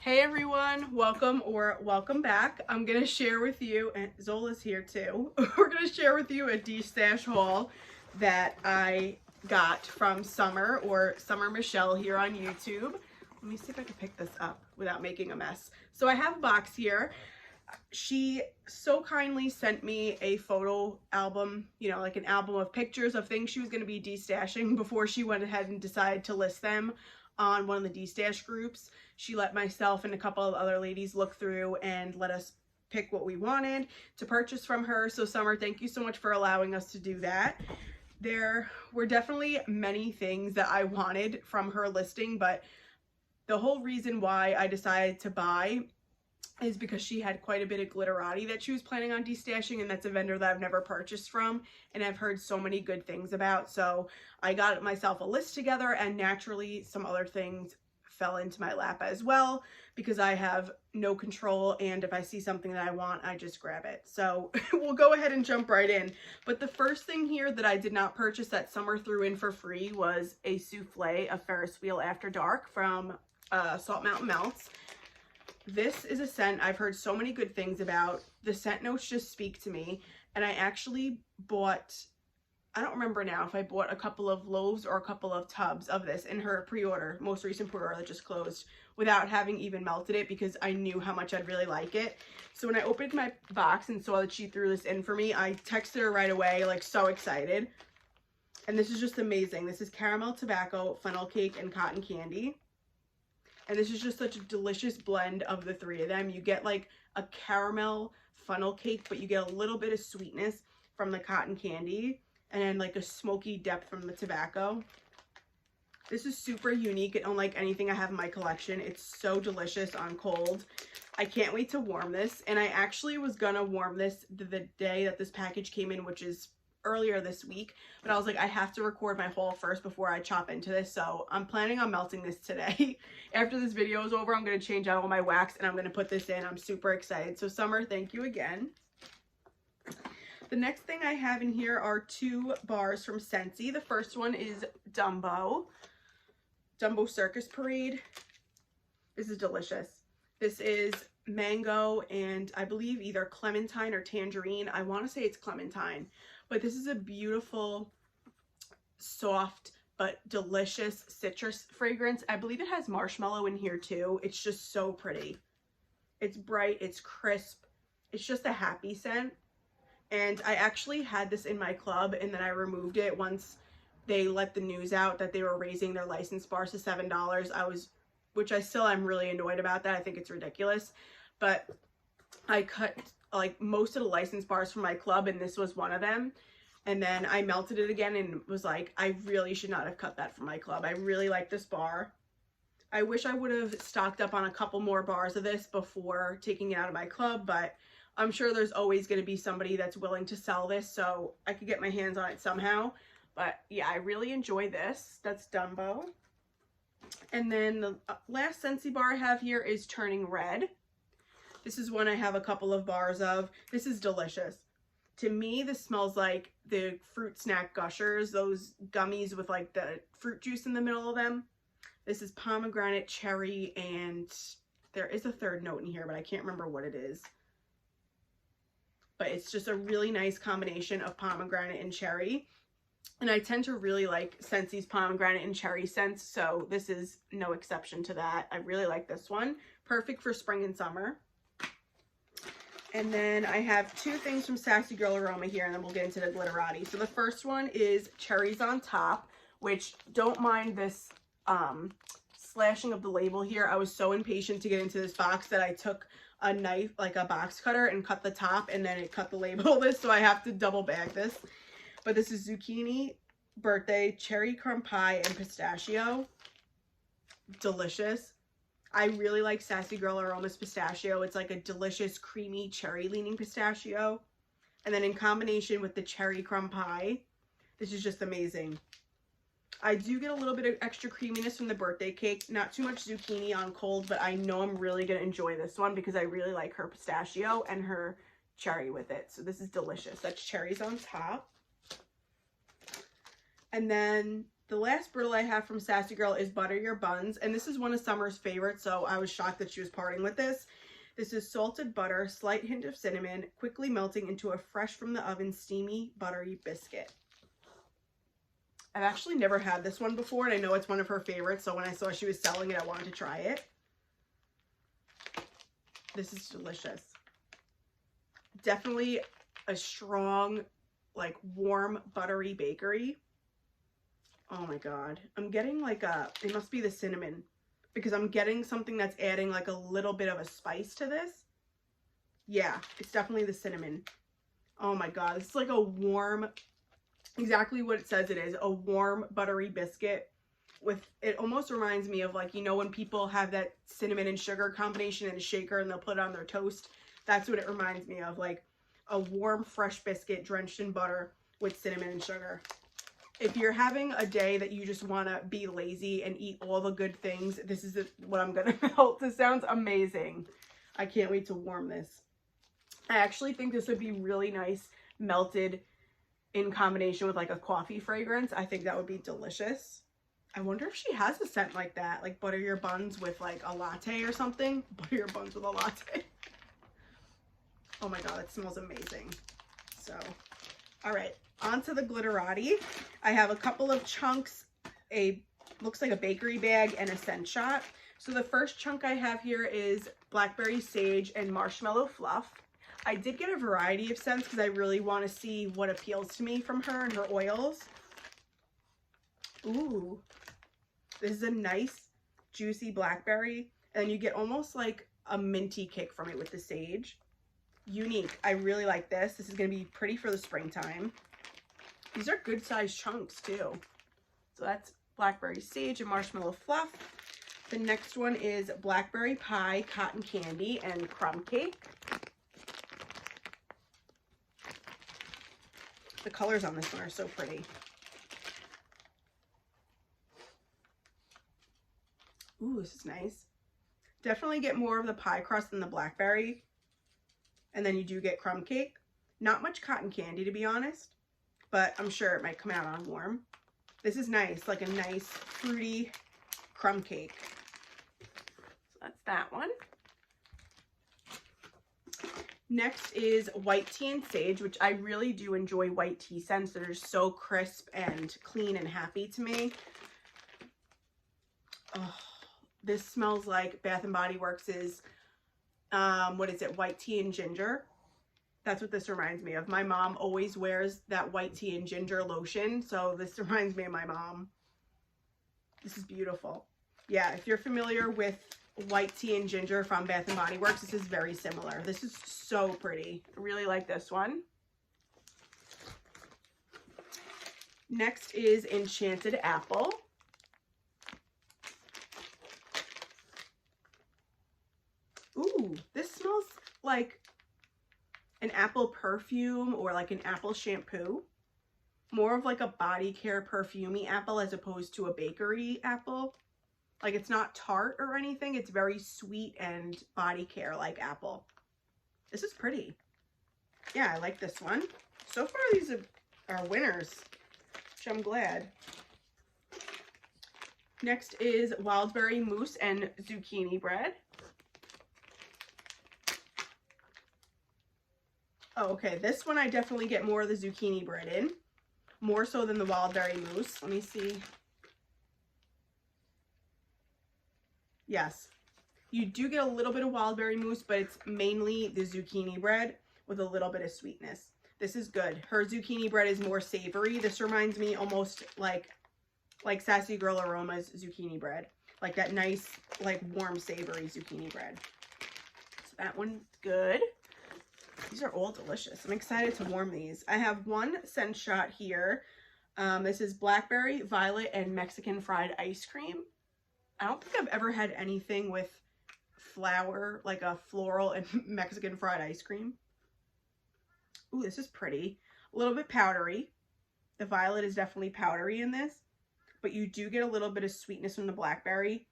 Hey everyone, welcome back. I'm gonna share with you, and Zola's here too. We're gonna share with you a Destash haul that I got from Summer or Summer Michelle here on YouTube. Let me see if I can pick this up without making a mess. So I have a box here. She so kindly sent me a photo album, like an album of pictures of things she was going to be destashing before she went ahead and decided to list them on one of the destash groups. She let myself and a couple of other ladies look through and let us pick what we wanted to purchase from her. So Summer, thank you so much for allowing us to do that. There were definitely many things that I wanted from her listing, but the whole reason why I decided to buy is because she had quite a bit of Glitterati that she was planning on destashing, and that's a vendor that I've never purchased from and I've heard so many good things about. So I got myself a list together, and naturally some other things fell into my lap as well because I have no control, and if I see something that I want, I just grab it. So we'll go ahead and jump right in. But the first thing here that I did not purchase that Summer threw in for free was a souffle of Ferris Wheel After Dark from Salt Mountain Melts. This is a scent I've heard so many good things about. The scent notes just speak to me, and I actually bought, I don't remember now if I bought a couple of loaves or a couple of tubs of this in her pre-order, most recent pre-order that just closed, without having even melted it because I knew how much I'd really like it. So when I opened my box and saw that she threw this in for me, I texted her right away, like so excited. And this is just amazing. This is caramel, tobacco, funnel cake, and cotton candy. And this is just such a delicious blend of the three of them. You get like a caramel funnel cake, but you get a little bit of sweetness from the cotton candy, and then like a smoky depth from the tobacco. This is super unique and unlike anything I have in my collection. It's so delicious on cold. I can't wait to warm this, and I actually was gonna warm this the day that this package came in, which is earlier this week, but I was like, I have to record my haul first before I chop into this, so I'm planning on melting this today. After this video is over, I'm going to change out all my wax and I'm going to put this in. I'm super excited. So Summer, thank you again. The next thing I have in here are two bars from Sensey. The first one is Dumbo Circus Parade. This is delicious. This is mango and I believe either clementine or tangerine. I want to say it's clementine, but this is a beautiful, soft, but delicious citrus fragrance. I believe it has marshmallow in here too. It's just so pretty. It's bright, it's crisp. It's just a happy scent. And I actually had this in my club, and then I removed it once they let the news out that they were raising their license bars to $7. Which I still am really annoyed about that. I think it's ridiculous. But I cut like most of the license bars from my club, and this was one of them. And then I melted it again and was like, I really should not have cut that from my club. I really like this bar. I wish I would have stocked up on a couple more bars of this before taking it out of my club, but I'm sure there's always going to be somebody that's willing to sell this, so I could get my hands on it somehow. But yeah, I really enjoy this. That's Dumbo. And then the last Sensey bar I have here is Turning Red. This is one I have a couple of bars of. This is delicious. To me, this smells like the fruit snack Gushers, those gummies with like the fruit juice in the middle of them. This is pomegranate, cherry, and there is a third note in here, but I can't remember what it is. But it's just a really nice combination of pomegranate and cherry. And I tend to really like Sensey's pomegranate and cherry scents, so this is no exception to that. I really like this one. Perfect for spring and summer. And then I have two things from Sassy Girl Aroma here, and then we'll get into the Glitterati. So the first one is Cherries on Top, which don't mind this slashing of the label here. I was so impatient to get into this box that I took a knife, like a box cutter, and cut the top, and then it cut the label of this, so I have to double bag this. But this is zucchini, birthday, cherry crumb pie, and pistachio. Delicious. I really like Sassy Girl Aroma's pistachio. It's like a delicious, creamy, cherry-leaning pistachio. And then in combination with the cherry crumb pie, this is just amazing. I do get a little bit of extra creaminess from the birthday cake. Not too much zucchini on cold, but I know I'm really going to enjoy this one because I really like her pistachio and her cherry with it. So this is delicious. That's Cherries on Top. And then The last brittle I have from Sassy Girl is Butter Your Buns, and this is one of Summer's favorites, so I was shocked that she was parting with this. This is salted butter, slight hint of cinnamon, quickly melting into a fresh from the oven, steamy, buttery biscuit. I've actually never had this one before, and I know it's one of her favorites, so when I saw she was selling it, I wanted to try it. This is delicious. Definitely a strong, like, warm, buttery bakery. Oh my god. I'm getting like it must be the cinnamon, because I'm getting something that's adding like a little bit of a spice to this. Yeah, it's definitely the cinnamon. Oh my god, this is like a warm, exactly what it says it is, a warm buttery biscuit with, it almost reminds me of, like, you know, when people have that cinnamon and sugar combination in a shaker and they'll put it on their toast. That's what it reminds me of, like a warm, fresh biscuit drenched in butter with cinnamon and sugar. If you're having a day that you just want to be lazy and eat all the good things, this is what I'm going to melt. This sounds amazing. I can't wait to warm this. I actually think this would be really nice melted in combination with like a coffee fragrance. I think that would be delicious. I wonder if she has a scent like that, like Butter Your Buns with like a latte or something. Butter Your Buns with a latte. Oh my god, it smells amazing. So, all right. Onto the Glitterati. I have a couple of chunks, looks like a bakery bag and a scent shot. So the first chunk I have here is blackberry sage and marshmallow fluff. I did get a variety of scents because I really want to see what appeals to me from her and her oils. Ooh, this is a nice juicy blackberry, and you get almost like a minty kick from it with the sage. Unique. I really like this. This is going to be pretty for the springtime. These are good sized chunks too. So that's blackberry sage and marshmallow fluff. The next one is blackberry pie, cotton candy, and crumb cake. The colors on this one are so pretty. Ooh, this is nice. Definitely get more of the pie crust than the blackberry. And then you do get crumb cake. Not much cotton candy, to be honest, but I'm sure it might come out on warm. This is nice, like a nice fruity crumb cake. So that's that one. Next is white tea and sage, which I really do enjoy white tea scents. They're just so crisp and clean and happy to me. Oh, this smells like Bath & Body Works' what is it, white tea and ginger. That's what this reminds me of. My mom always wears that white tea and ginger lotion, so this reminds me of my mom. This is beautiful. Yeah, if you're familiar with white tea and ginger from Bath & Body Works, this is very similar. This is so pretty. I really like this one. Next is Enchanted Apple. Ooh, this smells like an apple perfume or like an apple shampoo. More of like a body care perfumey apple as opposed to a bakery apple. Like, it's not tart or anything. It's very sweet and body care like apple. This is pretty. Yeah, I like this one. So far, these are winners, which I'm glad. Next is Wildberry Mousse and Zucchini Bread. Oh, okay, this one I definitely get more of the zucchini bread in. More so than the Wildberry Mousse. Let me see. Yes, you do get a little bit of Wildberry Mousse, but it's mainly the zucchini bread with a little bit of sweetness. This is good. Her zucchini bread is more savory. This reminds me almost like Sassy Girl Aroma's zucchini bread. Like that nice, like warm, savory zucchini bread. So that one's good. These are all delicious. I'm excited to warm these. I have one scent shot here. This is blackberry, violet, and Mexican fried ice cream. I don't think I've ever had anything with flour, like a floral and Mexican fried ice cream. Ooh, this is pretty. A little bit powdery. The violet is definitely powdery in this, but you do get a little bit of sweetness from the blackberry.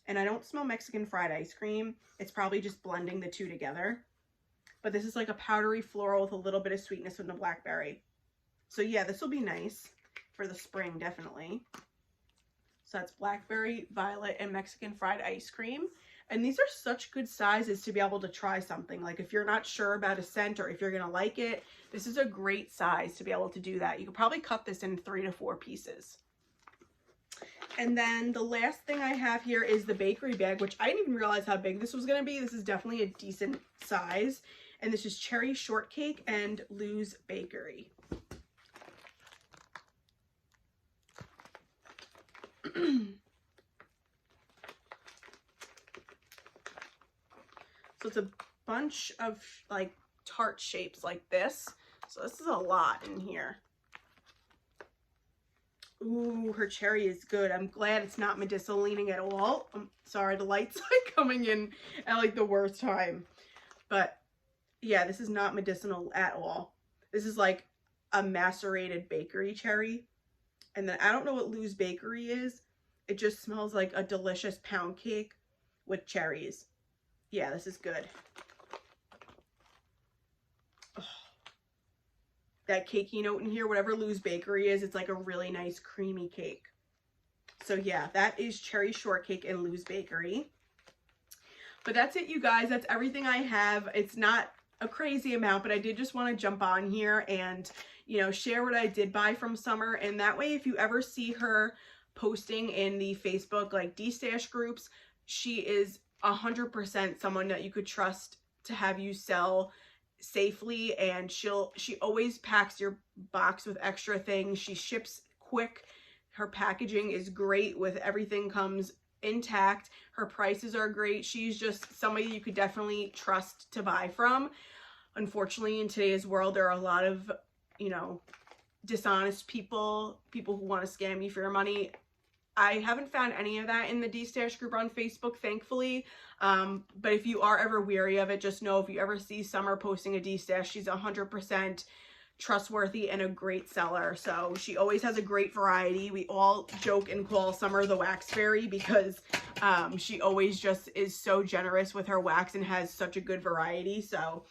And I don't smell Mexican fried ice cream. It's probably just blending the two together. But this is like a powdery floral with a little bit of sweetness from the blackberry. So yeah, this will be nice for the spring, definitely. So that's blackberry, violet, and Mexican fried ice cream. And these are such good sizes to be able to try something. Like if you're not sure about a scent or if you're going to like it, this is a great size to be able to do that. You could probably cut this in 3 to 4 pieces. And then the last thing I have here is the bakery bag, which I didn't even realize how big this was going to be. This is definitely a decent size. And this is cherry shortcake and Lou's Bakery. So it's a bunch of like tart shapes like this. So this is a lot in here. Ooh, her cherry is good. I'm glad it's not medicinal leaning at all. I'm sorry, the light's like coming in at like the worst time. But yeah, this is not medicinal at all. This is like a macerated bakery cherry. And then I don't know what Lou's Bakery is. It just smells like a delicious pound cake with cherries. Yeah, this is good. Oh, that cakey note in here, whatever Lou's Bakery is, it's like a really nice creamy cake. So yeah, that is cherry shortcake in Lou's Bakery. But that's it, you guys. That's everything I have. It's not a crazy amount, but I did just want to jump on here and, you know, share what I did buy from Summer. And that way, if you ever see her posting in the Facebook like Destash groups, she is 100% someone that you could trust to have you sell safely, and she always packs your box with extra things. She ships quick. Her packaging is great, with everything comes intact. Her prices are great. She's just somebody you could definitely trust to buy from. Unfortunately, in today's world, there are a lot of, you know, dishonest people who want to scam you for your money. I haven't found any of that in the Destash group on Facebook, thankfully. But if you are ever weary of it, just know if you ever see Summer posting a Destash, she's 100% trustworthy and a great seller. So she always has a great variety. We all joke and call Summer the wax fairy because she always just is so generous with her wax and has such a good variety. So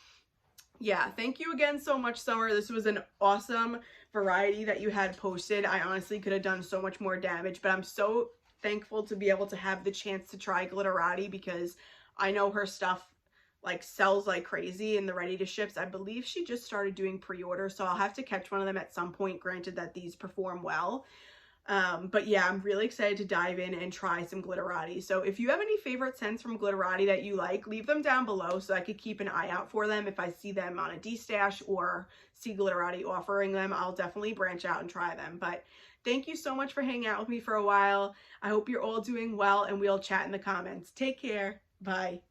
yeah, thank you again so much, Summer. This was an awesome variety that you had posted. I honestly could have done so much more damage, but I'm so thankful to be able to have the chance to try Glitterati because I know her stuff like sells like crazy in the ready to ships. I believe she just started doing pre-order, so I'll have to catch one of them at some point, granted that these perform well. But yeah, I'm really excited to dive in and try some Glitterati. So if you have any favorite scents from Glitterati that you like, leave them down below so I could keep an eye out for them. If I see them on a Destash or see Glitterati offering them, I'll definitely branch out and try them. But thank you so much for hanging out with me for a while. I hope you're all doing well, and we'll chat in the comments. Take care. Bye.